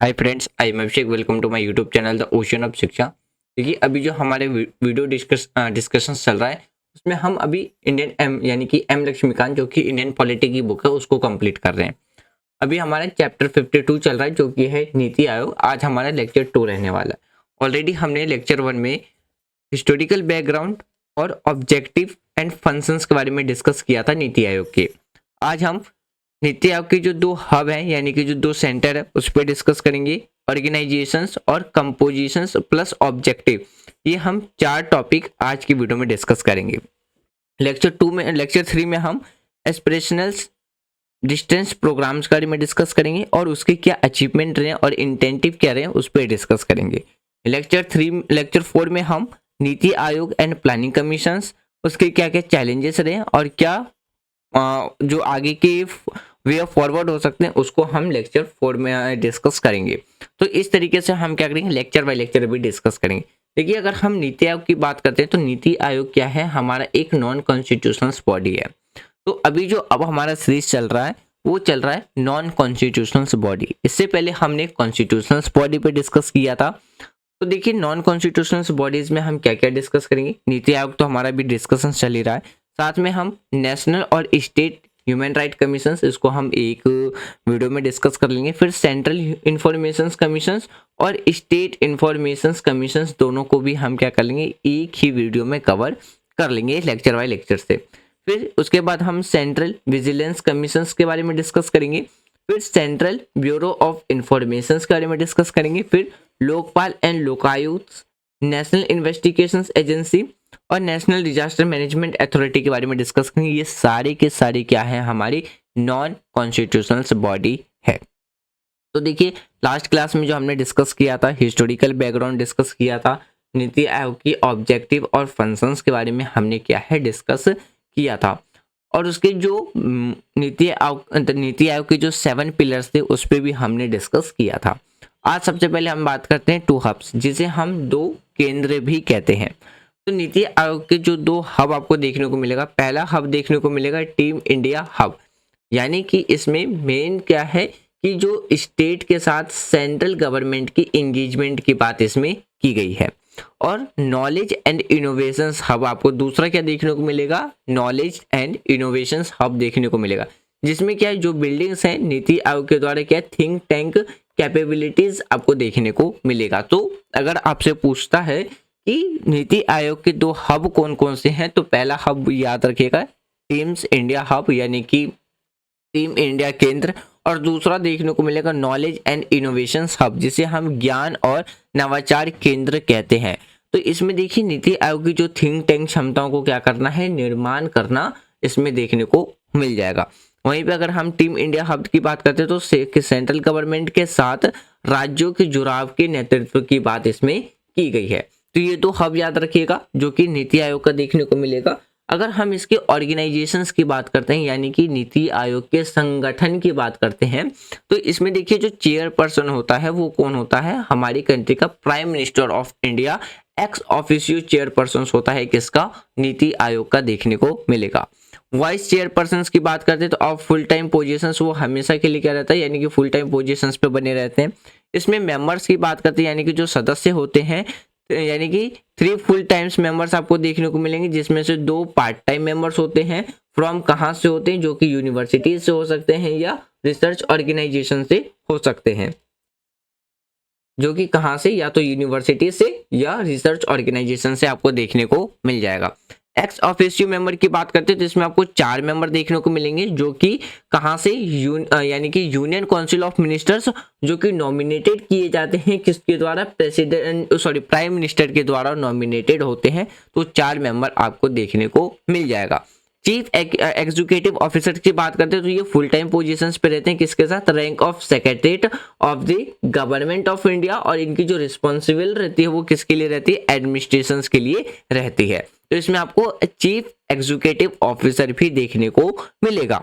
Hi friends, I am Abhishek. Welcome to my YouTube channel the ocean of Shiksha. देखिए, अभी जो हमारे वीडियो डिस्कशन चल रहा है उसमें हम अभी इंडियन एम यानी कि एम लक्ष्मीकांत जो कि इंडियन पॉलिटी की बुक है उसको कंप्लीट कर रहे हैं। अभी हमारा चैप्टर 52 चल रहा है जो कि है नीति आयोग। आज हमारा लेक्चर 2 रहने वाला है। ऑलरेडी हमने लेक्चर 1 में हिस्टोरिकल बैकग्राउंड और ऑब्जेक्टिव एंड फंक्शंस के बारे में डिस्कस किया था नीति आयोग के। आज हम नीति आयोग के जो दो हब हैं यानी कि जो दो सेंटर है उस पर डिस्कस करेंगे। ऑर्गेनाइजेशंस और कंपोजिशंस प्लस ऑब्जेक्टिव, ये हम 4 टॉपिक आज की वीडियो में डिस्कस करेंगे। लेक्चर 3 में हम एस्पिरेशनल्स डिस्टेंस प्रोग्राम्स के बारे में डिस्कस करेंगे और उसके क्या अचीवमेंट रहे और इंटेंटिव क्या रहे उस पर डिस्कस करेंगे। लेक्चर 4 में हम NITI Aayog and planning commissions, उसके क्या क्या चैलेंजेस रहे और क्या जो आगे के वे ऑफ फॉरवर्ड हो सकते हैं उसको हम लेक्चर 4 में डिस्कस करेंगे। तो इस तरीके से हम क्या करेंगे, लेक्चर बाय लेक्चर भी डिस्कस करेंगे। देखिए, अगर हम नीति आयोग की बात करते हैं तो नीति आयोग क्या है, हमारा एक नॉन कॉन्स्टिट्यूशनल बॉडी है। तो अभी जो अब हमारा सीरीज चल रहा है वो चल रहा है नॉन कॉन्स्टिट्यूशनल बॉडी। इससे पहले हमने कॉन्स्टिट्यूशनल बॉडी पे डिस्कस किया था। तो देखिए, नॉन कॉन्स्टिट्यूशनल बॉडीज में हम क्या क्या डिस्कस करेंगे। नीति आयोग तो हमारा भी डिस्कशन चल ही रहा है, साथ में हम नेशनल और स्टेट ह्यूमन राइट कमीशन, इसको हम एक वीडियो में डिस्कस कर लेंगे। फिर सेंट्रल इंफॉर्मेशन कमीशन और स्टेट इंफॉर्मेशन कमीशन, दोनों को भी हम क्या कर लेंगे, एक ही वीडियो में कवर कर लेंगे लेक्चर बाय लेक्चर से। फिर उसके बाद हम सेंट्रल विजिलेंस कमीशन के बारे में डिस्कस करेंगे। फिर सेंट्रल ब्यूरो ऑफ इंफॉर्मेशन के बारे में डिस्कस करेंगे। फिर Lokpal and Lokayukta, national investigations agency और नेशनल डिजास्टर मैनेजमेंट अथॉरिटी के बारे में डिस्कस करेंगे। ये सारे के सारे क्या है, हमारी नॉन कॉन्स्टिट्यूशनल बॉडी है। तो देखिए, लास्ट क्लास में जो हमने डिस्कस किया था, हिस्टोरिकल बैकग्राउंड डिस्कस किया था, नीति आयोग की ऑब्जेक्टिव और फंक्शंस के बारे में हमने क्या है डिस्कस किया था। और उसके जो नीति आयोग के जो 7 पिलर्स थे उस पर भी हमने डिस्कस किया था। आज सबसे पहले हम बात करते हैं 2 हब्स, जिसे हम 2 केंद्र भी कहते हैं। तो नीति आयोग के जो 2 हब आपको देखने को मिलेगा, पहला हब देखने को मिलेगा टीम इंडिया हब, यानी कि इसमें मेन क्या है कि जो स्टेट के साथ सेंट्रल गवर्नमेंट की एंगेजमेंट की बात इसमें की गई है। और नॉलेज एंड इनोवेशंस हब आपको दूसरा क्या देखने को मिलेगा, नॉलेज एंड इनोवेशंस हब देखने को मिलेगा, जिसमें क्या है, जो बिल्डिंग्स हैं नीति आयोग के द्वारा क्या थिंक टैंक कैपेबिलिटीज आपको देखने को मिलेगा। तो अगर आपसे पूछता है कि नीति आयोग के 2 हब कौन कौन से हैं, तो पहला हब याद रखिएगा टीम्स इंडिया हब यानी कि टीम इंडिया केंद्र, और दूसरा देखने को मिलेगा नॉलेज एंड इनोवेशन हब, जिसे हम ज्ञान और नवाचार केंद्र कहते हैं। तो इसमें देखिए, नीति आयोग की जो थिंक टैंक क्षमताओं को क्या करना है, निर्माण करना इसमें देखने को मिल जाएगा। वहीं पे अगर हम टीम इंडिया हब की बात करते हैं तो सेंट्रल गवर्नमेंट के साथ राज्यों के जुड़ाव के नेतृत्व की बात इसमें की गई है। तो ये 2 हब याद रखिएगा जो कि नीति आयोग का देखने को मिलेगा। अगर हम इसके ऑर्गेनाइजेशंस की बात करते हैं यानी कि नीति आयोग के संगठन की बात करते हैं, तो इसमें देखिए जो चेयरपर्सन होता है वो कौन होता है, हमारी कंट्री का prime minister of India ex officio chairperson होता है किसका, नीति आयोग का देखने को मिलेगा। वाइस चेयरपर्सन की बात करते हैं तो अब फुल टाइम पोजीशंस वो हमेशा के लिए क्या रहता है, यानी कि फुल टाइम पोजीशंस पे बने रहते हैं। इसमें मेंबर्स की बात करते हैं यानी कि जो सदस्य होते हैं, यानी कि 3 फुल टाइम्स मेंबर्स आपको देखने को मिलेंगे, जिसमें से 2 पार्ट टाइम मेंबर्स होते हैं। फ्रॉम कहाँ से होते हैं, जो कि यूनिवर्सिटी से हो सकते हैं या रिसर्च ऑर्गेनाइजेशन से हो सकते हैं, जो कि कहाँ से, या तो यूनिवर्सिटी से या रिसर्च ऑर्गेनाइजेशन से आपको देखने को मिल जाएगा। एक्स ऑफिशियो मेंबर की बात करते हैं तो इसमें आपको 4 मेंबर देखने को मिलेंगे, जो कि कहाँ से, यानी कि यूनियन काउंसिल ऑफ मिनिस्टर्स, जो कि नॉमिनेटेड किए जाते हैं किसके द्वारा, प्राइम मिनिस्टर के द्वारा नॉमिनेटेड होते हैं। तो 4 मेंबर आपको देखने को मिल जाएगा। चीफ एग्जीक्यूटिव ऑफिसर की बात करते हैं तो ये फुल टाइम पोजीशंस पे रहते हैं किसके साथ, rank of secretariat of the government of India, और इनकी जो रिस्पॉन्सिबल रहती है वो किसके लिए रहती है, एडमिनिस्ट्रेशन के लिए रहती है। तो इसमें आपको चीफ एग्जीक्यूटिव ऑफिसर भी देखने को मिलेगा।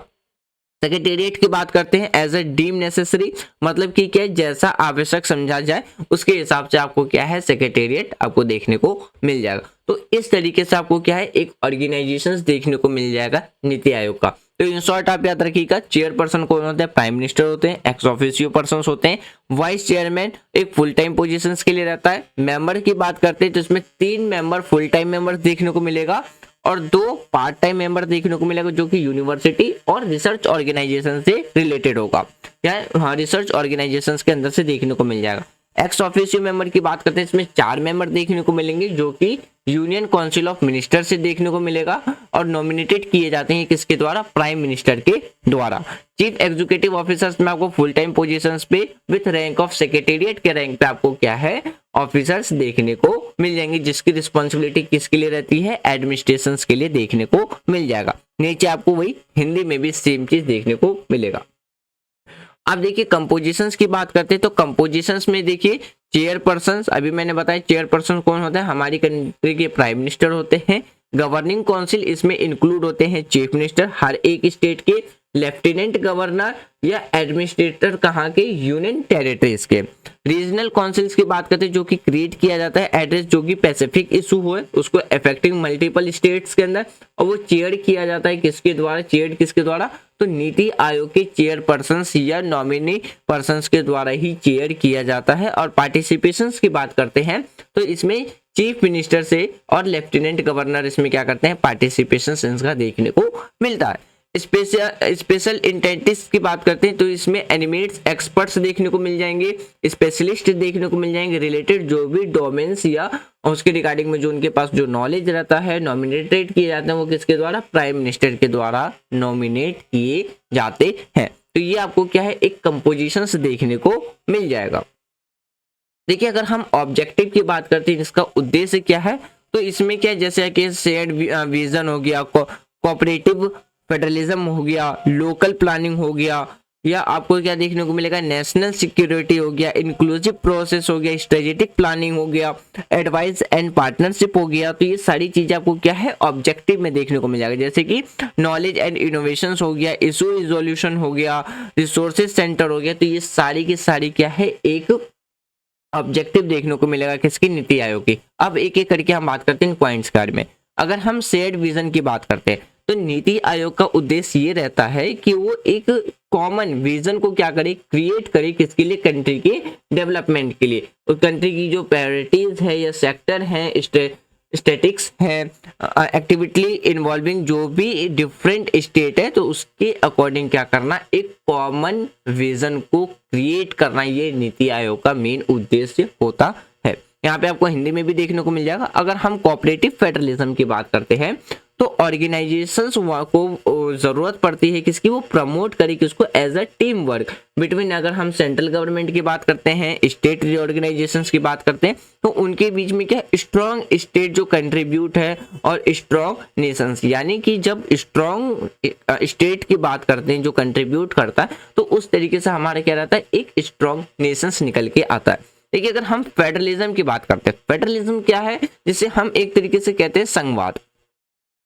सेक्रेटेरिएट की बात करते हैं, एज ए डीम नेसेसरी, मतलब कि क्या, जैसा आवश्यक समझा जाए उसके हिसाब से आपको क्या है, सेक्रेटेरिएट आपको देखने को मिल जाएगा। तो इस तरीके से आपको क्या है, एक ऑर्गेनाइजेशन देखने को मिल जाएगा नीति आयोग का। तो इन शॉर्ट आप याद रखिएगा, चेयरपर्सन कौन होते हैं, प्राइम मिनिस्टर होते हैं, एक्स ऑफिशियो पर्सन होते हैं, वाइस चेयरमैन एक फुल टाइम पोजीशन के लिए रहता है। मेंबर की बात करते हैं तो इसमें 3 मेंबर फुल टाइम मेंबर देखने को मिलेगा और 2 पार्ट टाइम मेंबर देखने को मिलेगा, जो कि यूनिवर्सिटी और रिसर्च ऑर्गेनाइजेशन से रिलेटेड होगा, या हाँ रिसर्च ऑर्गेनाइजेशन के अंदर से देखने को मिल जाएगा। एक्स ऑफिशियो मेंबर की बात करते हैं, इसमें 4 मेंबर देखने को मिलेंगे, जो कि यूनियन काउंसिल ऑफ मिनिस्टर से देखने को मिलेगा और नॉमिनेटेड किए जाते हैं किसके द्वारा, प्राइम मिनिस्टर के द्वारा। चीफ एग्जीक्यूटिव ऑफिसर्स में आपको फुल टाइम पोजीशंस पे विथ रैंक ऑफ सेक्रेटेरिएट के रैंक पे आपको क्या है, ऑफिसर्स देखने को मिल जाएंगे, जिसकी रिस्पॉन्सिबिलिटी किसके लिए रहती है, एडमिनिस्ट्रेशन के लिए देखने को मिल जाएगा। नीचे आपको वही हिंदी में भी सेम चीज देखने को मिलेगा। अब देखिए कंपोजिशंस की बात करते हैं तो कंपोजिशंस में देखिए चेयरपर्सन, अभी मैंने बताया चेयरपर्सन कौन होता है, हमारी कंट्री के प्राइम मिनिस्टर होते हैं। गवर्निंग काउंसिल इसमें इंक्लूड होते हैं चीफ मिनिस्टर, हर एक स्टेट के लेफ्टिनेंट गवर्नर या एडमिनिस्ट्रेटर कहाँ के, यूनियन टेरिटरीज के। रीजनल काउंसिल्स की बात करते हैं जो कि क्रिएट किया जाता है एड्रेस जो कि पैसिफिक इशू हो उसको अफेक्टिंग मल्टीपल स्टेट्स के अंदर, और वो चेयर किया जाता है किसके द्वारा, चेयर किसके द्वारा, तो नीति आयोग के चेयरपर्सन या नॉमिनी पर्सन के द्वारा ही चेयर किया जाता है। और पार्टिसिपेशंस की बात करते हैं तो इसमें चीफ मिनिस्टर से और लेफ्टिनेंट गवर्नर इसमें क्या करते हैं, पार्टिसिपेशन इनका देखने को मिलता है। स्पेशल इंटेंटिस की बात करते हैं तो इसमें एनिमेट्स एक्सपर्ट्स देखने को मिल जाएंगे, स्पेशलिस्ट देखने को मिल जाएंगे, रिलेटेड जो भी डोमेन्स या उसके रिगार्डिंग में जो उनके पास जो नॉलेज रहता है, नॉमिनेटेड किए जाते हैं वो किसके द्वारा, प्राइम मिनिस्टर के द्वारा नॉमिनेट किए जाते हैं। तो ये आपको क्या है, एक कंपोजिशन देखने को मिल जाएगा। देखिए अगर हम ऑब्जेक्टिव की बात करते हैं इसका उद्देश्य क्या है, तो इसमें क्या जैसे कि शेयर्ड विजन हो गया, कोऑपरेटिव फेडरलिज्म हो गया, लोकल प्लानिंग हो गया, या आपको क्या देखने को मिलेगा, नेशनल सिक्योरिटी हो गया, इंक्लूसिव प्रोसेस हो गया, स्ट्रेटेजिक प्लानिंग हो गया, एडवाइस एंड पार्टनरशिप हो गया। तो ये सारी चीजें आपको क्या है ऑब्जेक्टिव में देखने को मिल जाएगा, जैसे कि नॉलेज एंड इनोवेशन हो गया, इशू रिजोल्यूशन हो गया, रिसोर्सेज सेंटर हो गया। तो ये सारी की सारी क्या है, एक ऑब्जेक्टिव देखने को मिलेगा किसकी, नीति आयोग की। अब एक एक करके हम बात करते हैं पॉइंट्स के बारे में। अगर हम शेयर्ड विजन की बात करते हैं तो नीति आयोग का उद्देश्य ये रहता है कि वो एक कॉमन विजन को क्या करे, क्रिएट करे, किसके लिए, कंट्री के डेवलपमेंट के लिए। और कंट्री की जो प्रायोरिटीज है या सेक्टर है, स्टैटिक्स है, एक्टिविटी इन्वॉल्विंग जो भी डिफरेंट स्टेट है, तो उसके अकॉर्डिंग क्या करना, एक कॉमन विजन को क्रिएट करना, ये नीति आयोग का मेन उद्देश्य होता है। यहाँ पे आपको हिंदी में भी देखने को मिल जाएगा। अगर हम कोऑपरेटिव फेडरलिज्म की बात करते हैं तो ऑर्गेनाइजेशंस को जरूरत पड़ती है किसकी, वो प्रमोट करे किसको, as a team work between. अगर हम सेंट्रल गवर्नमेंट की बात करते हैं, स्टेट ऑर्गेनाइजेशंस की बात करते हैं, तो उनके बीच में क्या स्ट्रॉन्ग स्टेट जो कंट्रीब्यूट है और स्ट्रॉन्ग नेशंस, यानी कि जब स्ट्रॉन्ग स्टेट की बात करते हैं जो कंट्रीब्यूट करता है, तो उस तरीके से हमारा क्या रहता है, एक स्ट्रॉन्ग नेशंस निकल के आता है। देखिए अगर हम फेडरलिज्म की बात करते हैं, फेडरलिज्म क्या है, जिसे हम एक तरीके से कहते हैं संघवाद।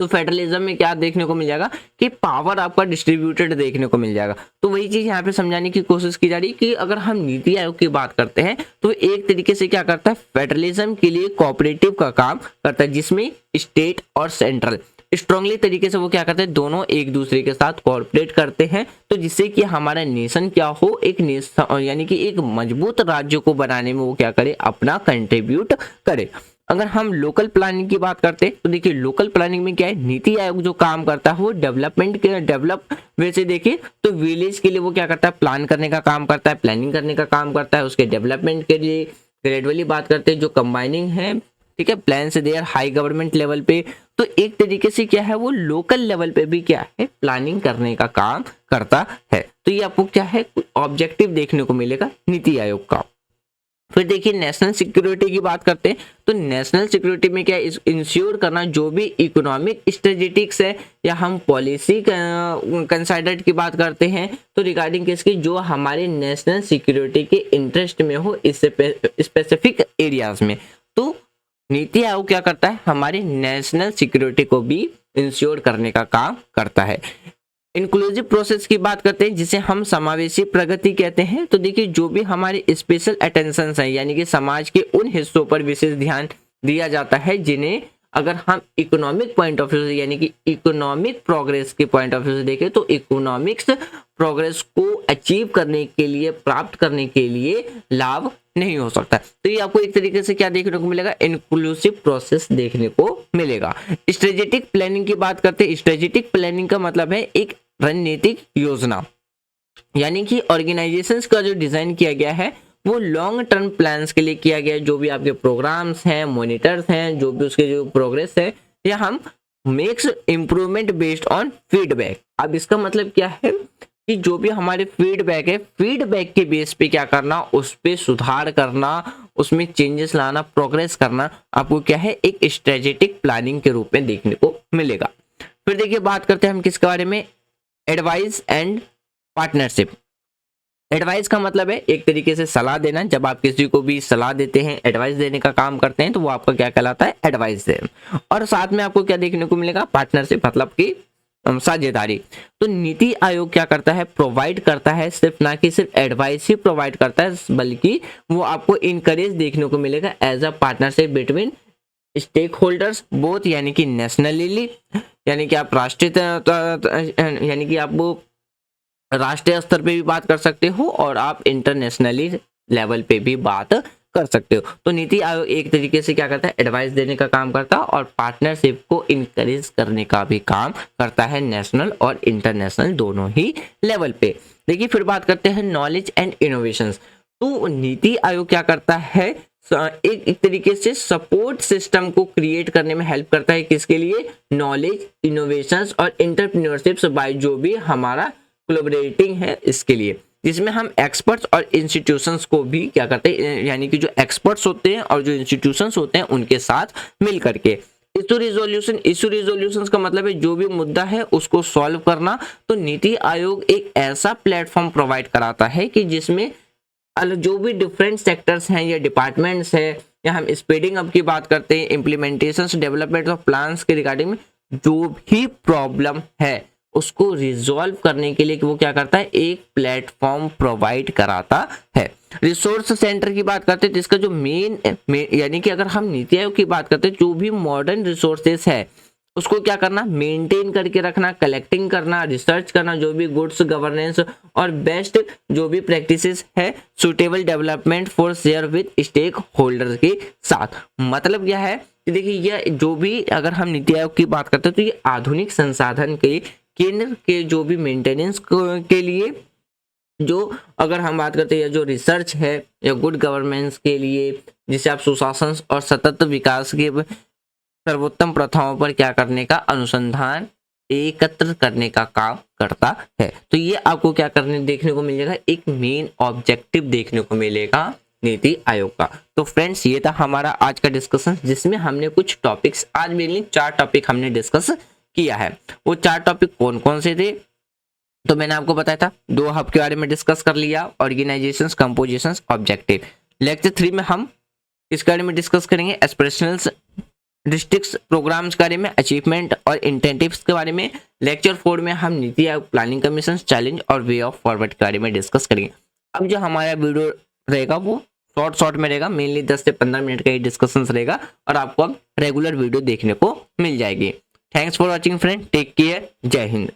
तो फेडरलिज्म में क्या देखने को मिल जाएगा कि पावर आपका डिस्ट्रीब्यूटेड देखने को मिल जाएगा। तो वही चीज यहाँ पे समझाने की कोशिश की जा रही है कि अगर हम नीति आयोग की बात करते हैं तो एक तरीके से क्या करता है, फेडरलिज्म के लिए कोऑपरेटिव का काम करता है, जिसमें स्टेट और सेंट्रल स्ट्रांगली तरीके से वो क्या करते हैं, दोनों एक दूसरे के साथ कोऑपरेट करते हैं। तो जिससे कि हमारा नेशन क्या हो, एक नेशन यानी कि एक मजबूत राज्य को बनाने में वो क्या करे, अपना कंट्रीब्यूट करे। अगर हम लोकल प्लानिंग की बात करते हैं तो देखिए लोकल प्लानिंग में क्या है, नीति आयोग जो काम करता है वो डेवलपमेंट के डेवलप वैसे देखिए तो विलेज के लिए वो क्या करता है, प्लान करने का काम करता है, प्लानिंग करने का काम करता है। उसके डेवलपमेंट के लिए ग्रेजुअली बात करते हैं जो कंबाइनिंग है, ठीक है, प्लान से देयर हाई गवर्नमेंट लेवल पे, तो एक तरीके से क्या है वो लोकल लेवल पे भी क्या है, प्लानिंग करने का काम करता है। तो ये आपको क्या है ऑब्जेक्टिव देखने को मिलेगा नीति आयोग का। फिर देखिए नेशनल सिक्योरिटी की बात करते हैं तो नेशनल सिक्योरिटी में क्या इंश्योर करना, जो भी इकोनॉमिक स्ट्रेटेजिक्स है या हम पॉलिसी कंसाइडर्ड की बात करते हैं तो रिगार्डिंग किसकी, जो हमारे नेशनल सिक्योरिटी के इंटरेस्ट में हो इससे स्पेसिफिक एरियाज में। तो नीति आयोग क्या करता है, हमारे नेशनल सिक्योरिटी को भी इंश्योर करने का काम करता है। इंक्लूसिव प्रोसेस की बात करते हैं जिसे हम समावेशी प्रगति कहते हैं। तो देखिए जो भी हमारे स्पेशल अटेंशन है, यानी कि समाज के उन हिस्सों पर विशेष ध्यान दिया जाता है जिन्हें अगर हम इकोनॉमिक पॉइंट ऑफ व्यू से यानी कि इकोनॉमिक प्रोग्रेस के पॉइंट ऑफ व्यू से देखें तो इकोनॉमिक्स प्रोग्रेस को अचीव करने के लिए, प्राप्त करने के लिए लाभ नहीं हो सकता। तो ये आपको एक तरीके से क्या देखने को मिलेगा, इंक्लूसिव प्रोसेस देखने को मिलेगा। स्ट्रेटेजिक प्लानिंग की बात करते हैं। स्ट्रेटेजिक प्लानिंग का मतलब है एक रणनीतिक योजना, यानी कि ऑर्गेनाइजेशंस का जो डिजाइन किया गया है वो लॉन्ग टर्म प्लान्स के लिए किया गया है। जो भी आपके प्रोग्राम्स हैं, मॉनिटर्स हैं, जो भी उसके जो प्रोग्रेस है, या हम makes improvement based on feedback. अब इसका मतलब क्या है कि जो भी हमारे फीडबैक है, फीडबैक के बेस पे क्या करना, उस पे सुधार करना, उसमें चेंजेस लाना, प्रोग्रेस करना, आपको क्या है एक स्ट्रेटेजिक प्लानिंग के रूप में देखने को मिलेगा। फिर देखिए बात करते हैं हम किसके बारे में, एडवाइस एंड पार्टनरशिप। एडवाइस का मतलब है एक तरीके से सलाह देना। जब आप किसी को भी सलाह देते हैं, एडवाइस देने का काम करते हैं, तो वो आपका क्या कहलाता है, एडवाइस दे। और साथ में आपको क्या देखने को मिलेगा, पार्टनरशिप, मतलब कि साझेदारी। तो नीति आयोग क्या करता है, प्रोवाइड करता है, सिर्फ ना कि सिर्फ एडवाइस ही प्रोवाइड करता है, बल्कि वो आपको इनकरेज देखने को मिलेगा as a partnership between stakeholders both, यानी कि नेशनली, यानी कि आप राष्ट्रीय, यानी कि आप वो राष्ट्रीय स्तर पे भी बात कर सकते हो और आप इंटरनेशनली लेवल पे भी बात कर सकते हो। तो नीति आयोग एक तरीके से क्या करता है, एडवाइस देने का काम करता है और पार्टनरशिप को इनकरेज करने का भी काम करता है, नेशनल और इंटरनेशनल दोनों ही लेवल पे। देखिए फिर बात करते हैं नॉलेज एंड इनोवेशंस। तो नीति आयोग क्या करता है, एक तरीके से सपोर्ट सिस्टम को क्रिएट करने में हेल्प करता है, किसके लिए, नॉलेज, इनोवेशंस और एंटरप्रेन्योरशिप बाय जो भी हमारा कोलैबोरेटिंग है इसके लिए, जिसमें हम एक्सपर्ट्स और इंस्टीट्यूशंस को भी क्या करते हैं, यानी कि जो एक्सपर्ट्स होते हैं और जो इंस्टीट्यूशंस होते हैं उनके साथ मिल करके इशू रिजोल्यूशन का मतलब है जो भी मुद्दा है उसको सॉल्व करना। तो नीति आयोग एक ऐसा प्लेटफॉर्म प्रोवाइड कराता है कि जिसमें जो भी डिफरेंट सेक्टर्स हैं या डिपार्टमेंट्स है, या हम स्पीडिंग अप की बात करते हैं, इम्प्लीमेंटेशन, डेवलपमेंट ऑफ प्लान्स के रिगार्डिंग में जो भी प्रॉब्लम है उसको रिजॉल्व करने के लिए वो क्या करता है, एक प्लेटफॉर्म प्रोवाइड कराता है। रिसोर्स सेंटर की बात करते हैं, जिसका जो मेन यानी कि अगर हम नीति आयोग की बात करते हैं, जो भी मॉडर्न रिसोर्सेस है उसको क्या करना, मेंटेन करके रखना, कलेक्टिंग करना, रिसर्च करना, जो भी गुड्स गवर्नेंस और बेस्ट जो भी प्रैक्टिसेस है, suitable development for share with stakeholders के साथ। मतलब क्या है कि देखिए ये जो भी अगर हम नीति आयोग की बात करते हैं तो ये आधुनिक संसाधन के केंद्र के जो भी मेंटेनेंस के लिए, जो अगर हम बात करते हैं जो रिसर्च है या गुड गवर्नेंस के लिए, जिसे आप सुशासन और सतत विकास के सर्वोत्तम प्रथाओं पर क्या करने का, अनुसंधान एकत्र करने का काम करता है। तो ये आपको क्या करने देखने को मिलेगा, एक मेन ऑब्जेक्टिव देखने को मिलेगा नीति आयोग का। तो फ्रेंड्स ये था हमारा आज का डिस्कशन, जिसमें हमने कुछ टॉपिक्स, आज मेनली 4 टॉपिक हमने डिस्कस किया है। वो 4 टॉपिक कौन कौन से थे, तो मैंने आपको बताया था 2 हब के बारे में डिस्कस कर लिया, ऑर्गेनाइजेशंस, कंपोजिशंस, ऑब्जेक्टिव। लेक्चर 3 में हम इसके बारे में डिस्कस करेंगे, एस्पिरेशनल्स डिस्ट्रिक्ट प्रोग्राम्स के बारे में, अचीवमेंट और इंटेंटिव्स के बारे में। लेक्चर 4 में हम NITI Aayog, planning commission, challenge और वे ऑफ फॉरवर्ड के बारे में डिस्कस करेंगे। अब जो हमारा वीडियो रहेगा वो शॉर्ट में रहेगा, मेनली 10 से 15 मिनट का ही डिस्कशन रहेगा और आपको अब रेगुलर वीडियो देखने को मिल जाएगी। Thanks for watching friend, take care, जय हिंद।